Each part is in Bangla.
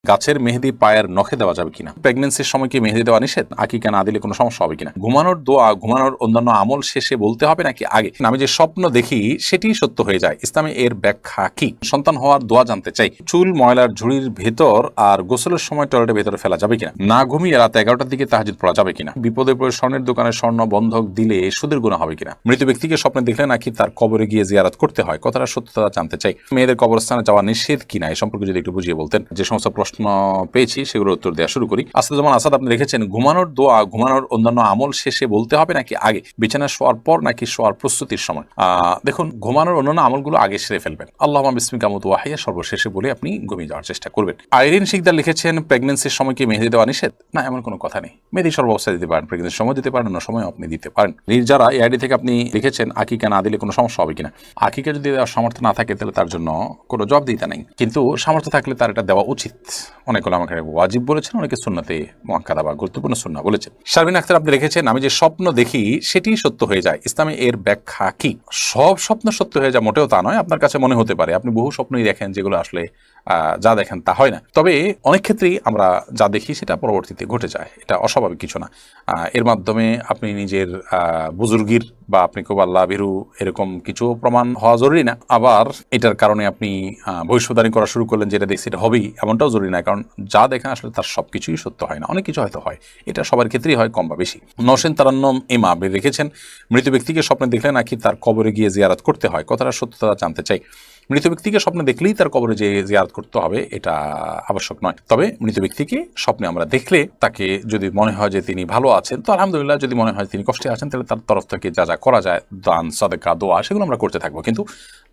গাছের মেহেদি পায়ের নখে দেওয়া যাবে কিনা? প্রেগন্যান্সির সময় কি মেহেদি দেওয়া নিষেধ? আকিকা না দিলে কোনো সমস্যা হবে কিনা? ঘুমানোর দোয়া ঘুমানোর অন্যান্য আমল শেষে বলতে হবে নাকি আগে? আমি যে স্বপ্ন দেখি সেটি সত্য হয়ে যায়, ইসলামে এর ব্যাখ্যা কি? সন্তান হওয়ার দোয়া জানতে চাই। চুল ময়লার ঝুড়ির ভেতর আর গোসলের সময় টয়লেটের ভেতরে ফেলা যাবে কিনা? না ঘুমিয়ে রাত 11টার দিকে তাহাজ্জুদ পড়া যাবে কিনা? বিপদে পড়ে স্বর্ণের দোকানে স্বর্ণ বন্ধক দিলে সুদের গুনাহ হবে কিনা? মৃত ব্যক্তিকে স্বপ্নে দেখলে নাকি তার কবরে গিয়ে জিয়ারত করতে হয়, কথাটা সত্যতা জানতে চাই। মেয়েদের কবরস্থানে যাওয়া নিষেধ কিনা এই সম্পর্কে যদি একটু বুঝিয়ে বলতেন। যে সমস্ত প্রশ্ন পেয়েছি সেগুলোর উত্তর দেওয়া শুরু করি। আসাদুজ্জামান আসাদ আপনি লিখেছেন, ঘুমানোর দোয়া ঘুমানোর অন্যান্য আমল শেষে বলতে হবে নাকি আগে? বিছানায় শোয়ার পর নাকি শোয়ার প্রস্তুতির সময়? দেখুন, ঘুমানোর অন্যান্য আমলগুলো আগে সেরে ফেলবেন। আল্লাহুম্মা বিসমিকা মুতু ওয়া আহইয়া সর্বশেষে বলে আপনি ঘুমিয়ে যাওয়ার চেষ্টা করবেন। আইরিন শিকদার লিখেছেন, প্রেগন্যান্সির সময় কি মেহেদি দেওয়া নিষেধ? না, এমন কোনো কথা নেই। মেহেদি সর্বাবস্থায় দিতে পারেন, প্রেগন্যান্সির সময় দিতে পারেন, অন্য সময় আপনি দিতে পারেন। যারা এই আইডি থেকে আপনি লিখেছেন আকিকা না দিলে কোনো সমস্যা হবে কিনা? আকিকা যদি দেওয়ার সামর্থ্য না থাকে তাহলে তার জন্য কোনো জবাব দিতে নেই, কিন্তু সামর্থ্য থাকলে তার এটা দেওয়া উচিত। অনেকগুলো আমাকে ওয়াজিব বলেছেন, অনেকে সুন্নতে মুআক্কাদা বা গুরুত্বপূর্ণ সুন্নাহ বলেছেন। শারমিন আক্তার আপনি লিখেছেন, আমি যে স্বপ্ন দেখি সেটি সত্য হয়ে যায়, ইসলামে এর ব্যাখ্যা কি? সব স্বপ্ন সত্য হয়ে যায় মোটেও তা নয়। আপনার কাছে মনে হতে পারে, আপনি বহু স্বপ্নই দেখেন যেগুলো আসলে যা দেখেন তা হয় না। তবে অনেক ক্ষেত্রেই আমরা যা দেখি সেটা পরবর্তীতে ঘটে যায়, এটা অস্বাভাবিক কিছু না। এর মাধ্যমে আপনি নিজের বুজুর্গির বা আপনি খুব আল্লাহ ভীরু এরকম কিছু প্রমাণ হওয়া জরুরি না। আবার এটার কারণে আপনি ভবিষ্যদ্বাণী করা শুরু করলেন, যেটা দেখছি এটা হবেই এমনটাও জরুরি না, কারণ যা দেখেন আসলে তার সব কিছুই সত্য হয় না, অনেক কিছু হয়তো হয়। এটা সবার ক্ষেত্রেই হয়, কম বা বেশি। নওশেন তারান্নম ইমা আপনি রেখেছেন, মৃত ব্যক্তিকে স্বপ্নে দেখলে নাকি তার কবরে গিয়ে জিয়ারত করতে হয়, কথাটা সত্যতা জানতে চাই। মৃত ব্যক্তিকে স্বপ্নে দেখলেই তার কবরে যে জিয়ারত করতে হবে এটা আবশ্যক নয়। তবে মৃত ব্যক্তিকে স্বপ্নে আমরা দেখলে তাকে যদি মনে হয় যে তিনি ভালো আছেন তো আলহামদুলিল্লাহ, যদি মনে হয় তিনি কষ্টে আছেন তাহলে তার তরফ থেকে যা যা করা যায়, দান সাদেকা দোয়া, সেগুলো আমরা করতে থাকবো। কিন্তু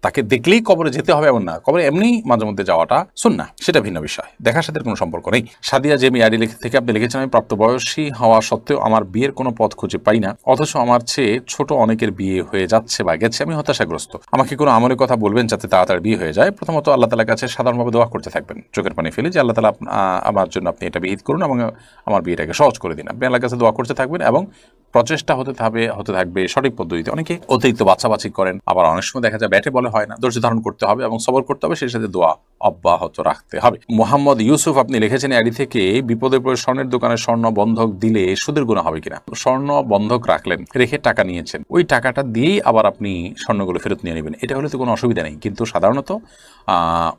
তাকে দেখলেই কবরে যেতে হবে এমন না, কবরে এমনি মাঝে মধ্যে যাওয়াটা সুন্নাহ, সেটা ভিন্ন বিষয়, দেখার সাথে কোনো সম্পর্ক নেই। সাদিয়া জেমি আইডি থেকে আপনি লিখেছেন, আমি প্রাপ্তবয়সী হওয়া সত্ত্বেও আমার বিয়ের কোনো পথ খুঁজে পাই না, অথচ আমার চেয়ে ছোট অনেকের বিয়ে হয়ে যাচ্ছে বা গেছে, আমি হতাশাগ্রস্ত। আমাকে কোনো আমলের কথা বলবেন যাতে তাড়াতাড়ি বিয়ে হয়ে যায়? প্রথমত আল্লাহ তাআলার কাছে সাধারণভাবে দোয়া করতে থাকবেন, চোখের পানি ফেলে, যে আল্লাহ তাআলা আমার জন্য আপনি এটা বিহিত করুন এবং আমার বিয়েটাকে সহজ করে দিন। আপনি আল্লাহর কাছে দোয়া করতে থাকবেন এবং প্রচেষ্টা হতে থাকবে সঠিক পদ্ধতিতে। অনেকে অতিরিক্ত বাছাবাছি করেন, আবার অনেক সময় দেখা যায় ব্যাটে বলে হয় না, ধৈর্য ধারণ করতে হবে এবং সবর করতে হবে, সেই সাথে দোয়া অব্যাহত রাখতে হবে। মোহাম্মদ ইউসুফ আপনি লিখেছেন আইডি থেকে, বিপদে পড়ে স্বর্ণের দোকানে স্বর্ণ বন্ধক দিলে সুদের গুনাহ হবে কিনা? স্বর্ণ বন্ধক রাখলেন, রেখে টাকা নিয়েছেন, ওই টাকাটা দিয়েই আবার আপনি স্বর্ণগুলো ফেরত নিয়ে নেবেন, এটা হলে তো কোনো অসুবিধা নেই। কিন্তু সাধারণত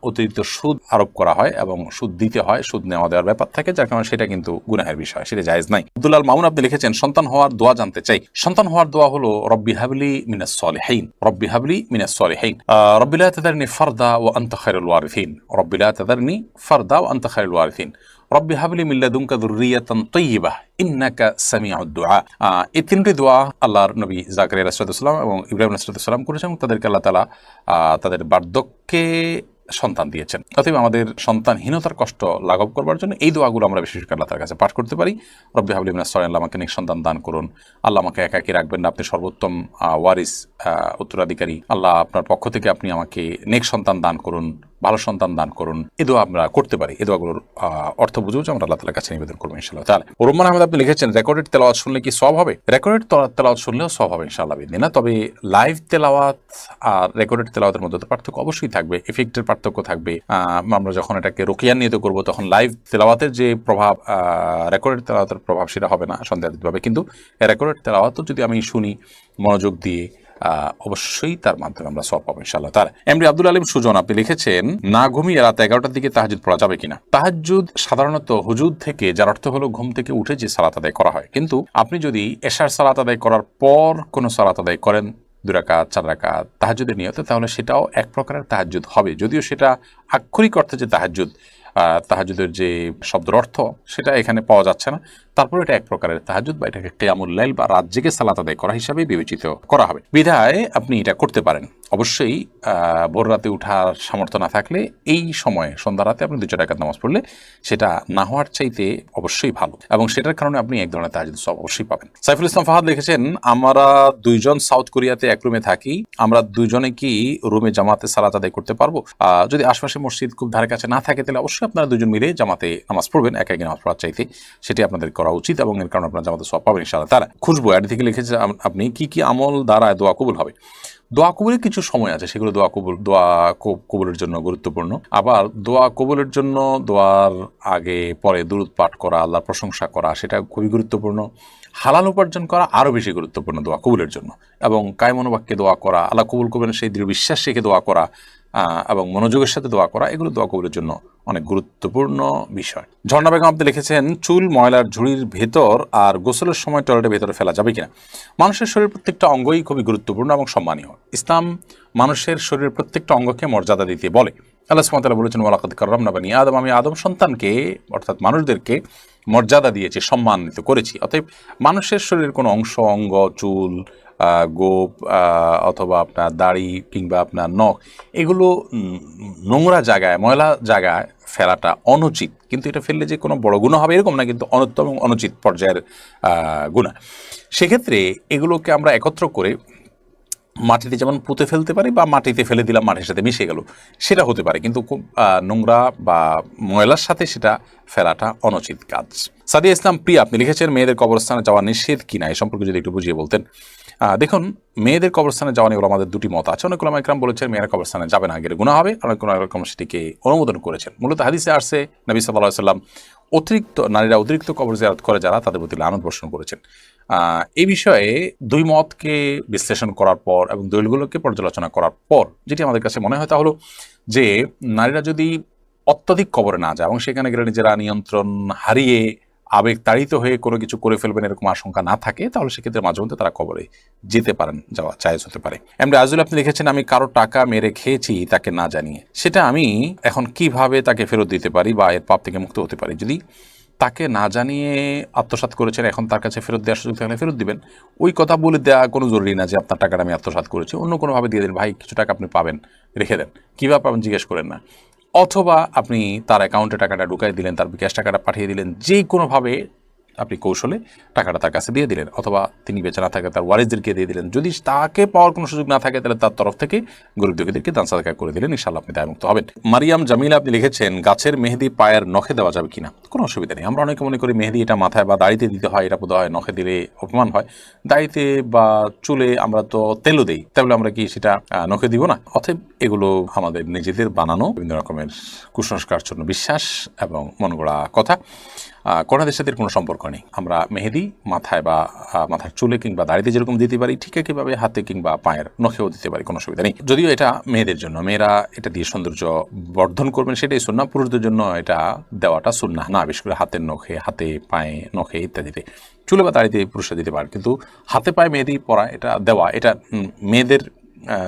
অতিরিক্ত সুদ আরোপ করা হয় এবং সুদ দিতে হয়, সুদ নেওয়া দেওয়ার ব্যাপার থাকে, যার কারণে সেটা কিন্তু গুনাহের বিষয়, সেটা জায়েজ নাই। আব্দুল্লাহ মামুন আপনি লিখেছেন, সন্তান হওয়ার দোয়া জানতে চাই। সন্তান হওয়ার দোয়া হলো রব্বি হাবলি মিনাস সলিহিন, রব্বি হাবলি মিনাস সলিহিন, রব্বি লা তাযারনি ফারদা ওয়া আনতা খায়রুল ওয়ারিসিন, রব্বি লা তাযারনি ফারদা ওয়া আনতা খায়রুল ওয়ারিসিন, রব্বি হাবলি মিন লাদুনকা যুররিয়াতান তাইয়্যিবাহ ইন্নাকা সামিউদ দুআ। এই তিনটি দোয়া আল্লাহর নবী জাকারিয়া আলাইহিস সালাম এবং ইব্রাহিম আলাইহিস সালাম করেছেন, তাদেরকে আল্লাহ তাআলা তাদের বার্ধক্যে সন্তান দিয়েছেন। অতএব আমাদের সন্তানহীনতার কষ্ট লাঘব করবার জন্য এই দোয়াগুলো আমরা বিশেষ করে আল্লাহর কাছে পাঠ করতে পারি। রব্বি হাবলি মিনাস সলিহিন, আল্লাহ আমাকে নেক সন্তান দান করুন, আল্লাহ আমাকে একাকী রাখবেন না, আপনি সর্বোত্তম ওয়ারিস উত্তরাধিকারী, আল্লাহ আপনার পক্ষ থেকে আপনি আমাকে নেক সন্তান দান করুন, ভালো সন্তান দান করুন। এই দোয়া আমরা করতে পারি। এই দোয়াগুলোর অর্থ বুঝেও আমরা আল্লাহ তাআলার কাছে নিবেদন করবো ইনশাআল্লাহ তাআলা। রহমান আহমেদ আপনি লিখেছেন, রেকর্ডেড তেলাওয়াত শুনলে কি সওয়াব হবে? রেকর্ডেড তেলাওয়াত শুনলেও সওয়াব হবে ইনশাআল্লাহ বিদিনা। তবে লাইভ তেলাওয়াত আর রেকর্ডেড তেলাওয়াতের মধ্যে তো পার্থক্য অবশ্যই থাকবে, ইফেক্টের পার্থক্য থাকবে। আমরা যখন এটাকে রুকিয়া নিয়ত করবো তখন লাইভ তেলাওয়াতের যে প্রভাব, রেকর্ডেড তেলাওয়াতের প্রভাব সেটা হবে না সন্দেহাতীতভাবে। কিন্তু রেকর্ডেড তেলাওয়াতও যদি আমি শুনি মনোযোগ দিয়ে, অবশ্যই তার মাধ্যমে আমরা সওয়াব পাবো ইনশাআল্লাহ তাআলা। এমডি আব্দুল আলিম সুজন আপনি লিখেছেন, না ঘুমিয়ে রাত 11টার দিকে তাহাজ্জুদ পড়া যাবে কিনা? তাহাজ্জুদ সাধারণত হুজুদ থেকে, যার অর্থ হলো ঘুম থেকে উঠে যে সালাত আদায় করা হয়, কিন্তু আপনি যদি এশার সালাত আদায় করার পর কোনো সালাত আদায় করেন 2 রাকাত 4 রাকাত তাহাজ্জুদের নিয়তে, তাহলে সেটাও এক প্রকারের তাহাজ্জুদ হবে, যদিও সেটা আক্ষরিক অর্থে যে তাহাজ্জুদ, তাহাজ্জুদের যে শব্দের অর্থ সেটা এখানে পাওয়া যাচ্ছে না, তারপর এটা এক প্রকারের তাহাজ্জুদ বা এটাকে কিয়ামুল লাইল বা রাত জেগে সালাত আদায় করা হিসাবে বিবেচিত করা হবে। বিধায় আপনি এটা করতে পারেন। অবশ্যই ভোর রাতে উঠার সামর্থ্য না থাকলে এই সময়ে সন্ধ্যা রাতে আপনি 2-4 রাকাত নামাজ পড়লে সেটা না হওয়ার চাইতে অবশ্যই ভালো, এবং সেটার কারণে আপনি এক ধরনের তাহাজ্জুদ সওয়াব অবশ্যই পাবেন। সাইফুল ইসলাম ফাহাদ লিখেছেন, আমরা 2 জন সাউথ কোরিয়াতে এক রুমে থাকি, আমরা 2 জনে কি রুমে জামাতে সালাত আদায় করতে পারবো? যদি আশপাশে মসজিদ খুব ধারে কাছে না থাকে তাহলে অবশ্যই আপনারা 2 জন মিলে জামাতে নামাজ পড়বেন, একা একা নামাজ পড়ার চাইতে, সেটি আপনাদের করা উচিত এবং এর কারণে আপনারা জামাতে সওয়াব পাবেন ইনশাআল্লাহ তাআলা। খুশবু এর থেকে লিখেছে, আপনি কি কি আমল দ্বারা দোয়া কবুল হবে? দোয়া কবুলের কিছু সময় আছে, সেগুলো কবুলের জন্য গুরুত্বপূর্ণ। আবার দোয়া কবুলের জন্য দোয়ার আগে পরে দুরূদ পাঠ করা, আল্লাহর প্রশংসা করা, সেটা খুবই গুরুত্বপূর্ণ। হালাল উপার্জন করা আরও বেশি গুরুত্বপূর্ণ দোয়া কবুলের জন্য। এবং কায়মনোবাক্যে দোয়া করা, আল্লাহ কবুল করবেন সেই দৃঢ় বিশ্বাস রেখে দোয়া করা এবং মনোযোগের সাথে দোয়া করা, এগুলো দোয়া কবুলের জন্য অনেক গুরুত্বপূর্ণ বিষয়। ঝর্ণা বেগম আপনি লিখেছেন, চুল ময়লার ঝুড়ির ভেতর আর গোসলের সময় টয়লেটের ভেতরে ফেলা যাবে কিনা? মানুষের শরীরের প্রত্যেকটা অঙ্গই খুবই গুরুত্বপূর্ণ এবং সম্মানীয়। ইসলাম মানুষের শরীরের প্রত্যেকটা অঙ্গকে মর্যাদা দিতে বলে। আল্লাহ সুবহানাহু ওয়া তাআলা বলেছেন, ওয়ালাকাদ কাররামনা বানি আদম, আমি আদম সন্তানকে অর্থাৎ মানুষদেরকে মর্যাদা দিয়েছি, সম্মানিত করেছি। অতএব মানুষের শরীরের কোনো অংশ, অঙ্গ, চুল, গোপ অথবা আপনার দাড়ি কিংবা আপনার নখ, এগুলো নোংরা জায়গায়, ময়লা জায়গায় ফেলাটা অনুচিত। কিন্তু এটা ফেললে যে কোনো বড় গুনাহ হবে এরকম না, কিন্তু অনুত্তম এবং অনুচিত পর্যায়ের গুনাহ। সেক্ষেত্রে এগুলোকে আমরা একত্র করে মাটিতে যেমন পুঁতে ফেলতে পারি, বা মাটিতে ফেলে দিলাম, মাটির সাথে মিশে গেল, সেটা হতে পারে, কিন্তু খুব নোংরা বা ময়লার সাথে সেটা ফেলাটা অনুচিত কাজ। সাদিয়া ইসলাম প্রিয়া আপনি লিখেছেন, মেয়েদের কবরস্থানে যাওয়া নিষেধ কিনা, এই সম্পর্কে যদি একটু বুঝিয়ে বলতেন। দেখুন, মেয়েদের কবরস্থানে যাওয়া নিয়ে আমাদের দুটি মত আছে। অনেক উলামা ইকরাম বলেছেন মেয়েরা কবরস্থানে যাবে না, গেলে গুনাহ হবে। অনেক উলামা সেটিকে অনুমোদন করেছেন। মূলত হাদিসে আসছে, নবী সাল্লাল্লাহু আলাইহি ওয়াসাল্লাম নারীরা অতিরিক্ত কবর জিয়ারত করে যারা, তাদের প্রতি লানত বর্ষণ করেছেন। এই বিষয়ে দুই মতকে বিশ্লেষণ করার পর এবং দলিলগুলোকে পর্যালোচনা করার পর যেটি আমাদের কাছে মনে হয় তা হলো যে, নারীরা যদি অত্যধিক কবরে না যায় এবং সেখানে গেলে নিজেরা নিয়ন্ত্রণ হারিয়ে আবেগ তাড়িত হয়ে কোনো কিছু করে ফেলবেন এরকম আশঙ্কা না থাকে, তাহলে সেক্ষেত্রে মাঝে মধ্যে তারা কবরে যেতে পারেন, যাওয়া জায়েজ হতে পারে। এমনি আজুল আপনি লিখেছেন, আমি কারো টাকা মেরে খেয়েছি তাকে না জানিয়ে, সেটা আমি এখন কিভাবে তাকে ফেরত দিতে পারি বা এর পাপ থেকে মুক্ত হতে পারি? যদি তাকে না জানিয়ে আত্মসাৎ করেছেন, এখন তার কাছে ফেরত দেওয়ার সুযোগ থাকলে ফেরত দিবেন। ওই কথা বলে দেওয়া কোনো জরুরি না যে আপনার টাকাটা আমি আত্মসাৎ করেছি, অন্য কোনোভাবে দিয়ে দেন, ভাই কিছু টাকা আপনি পাবেন, রেখে দেন, কীভাবে পাবেন জিজ্ঞেস করেন না। অথবা আপনি তার অ্যাকাউন্টে টাকাটা ঢুকাই দিলেন, তার বিকাশ টাকাটা পাঠিয়ে দিলেন, যে কোনোভাবে আপনি কৌশলে টাকাটা তার কাছে দিয়ে দিলেন, অথবা তিনি বেঁচে না থাকে তার ওয়ারিসদেরকে দিয়ে দিলেন। যদি তাকে পাওয়ার কোনো সুযোগ না থাকে, তাহলে তার তরফ থেকে গরিব দুঃখীদেরকে দান সাদকা করে দিলেন, ইনশাআল্লাহ আপনি দায়মুক্ত হবেন। মারিয়াম জামিলা আপনি লিখেছেন, গাছের মেহেদি পায়ের নখে দেওয়া যাবে কিনা? কোনো অসুবিধা নেই। আমরা অনেকে মনে করি মেহেদি এটা মাথায় বা দাড়িতে দিতে হয়, এটা বোধ হয় নখে দিলে অপমান হয়। দাড়িতে বা চুলে আমরা তো তেলও দিই, তাহলে আমরা কি সেটা নখে দিব না? অতএব এগুলো আমাদের নিজেদের বানানো বিভিন্ন রকমের কুসংস্কারচ্ছন্ন বিশ্বাস এবং মন গড়া কথা। করোনাদের সাথে কোনো সম্পর্ক নেই। আমরা মেহেদি মাথায় বা মাথার চুলে কিংবা দাড়িতে যেরকম দিতে পারি, ঠিক একইভাবে হাতে কিংবা পায়ের নখেও দিতে পারি, কোনো অসুবিধা নেই। যদিও এটা মেয়েদের জন্য, মেয়েরা এটা দিয়ে সৌন্দর্য বর্ধন করবেন সেটাই সুন্নাহ, পুরুষদের জন্য এটা দেওয়াটা সুন্নাহ না। বিশেষ করে হাতের নখে, হাতে পায়ে নখে ইত্যাদিতে, চুলে বা দাড়িতে পুরুষরা দিতে পারেন, কিন্তু হাতে পায়ে মেহেদি পরা, এটা দেওয়া, এটা মেয়েদের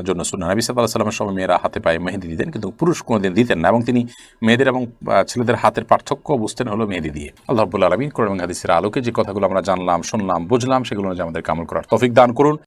জন্য সুন্নাহ। নবী সাল্লাল্লাহু আলাইহি ওয়াসাল্লামের সময় মেয়েরা হাতে পায়ে মেহেদি দিতেন, কিন্তু পুরুষ কোনোদিন দিতেন না, এবং তিনি মেয়েদের এবং ছেলেদের হাতের পার্থক্য বুঝতেন হলো মেহেদি দিয়ে। আল্লাহ রাব্বুল আলামিন কোরআন এবং হাদিসের আলোকে যে কথাগুলো আমরা জানলাম, শুনলাম, বুঝলাম, সেগুলো আমাদের আমল করার তৌফিক দান করুন।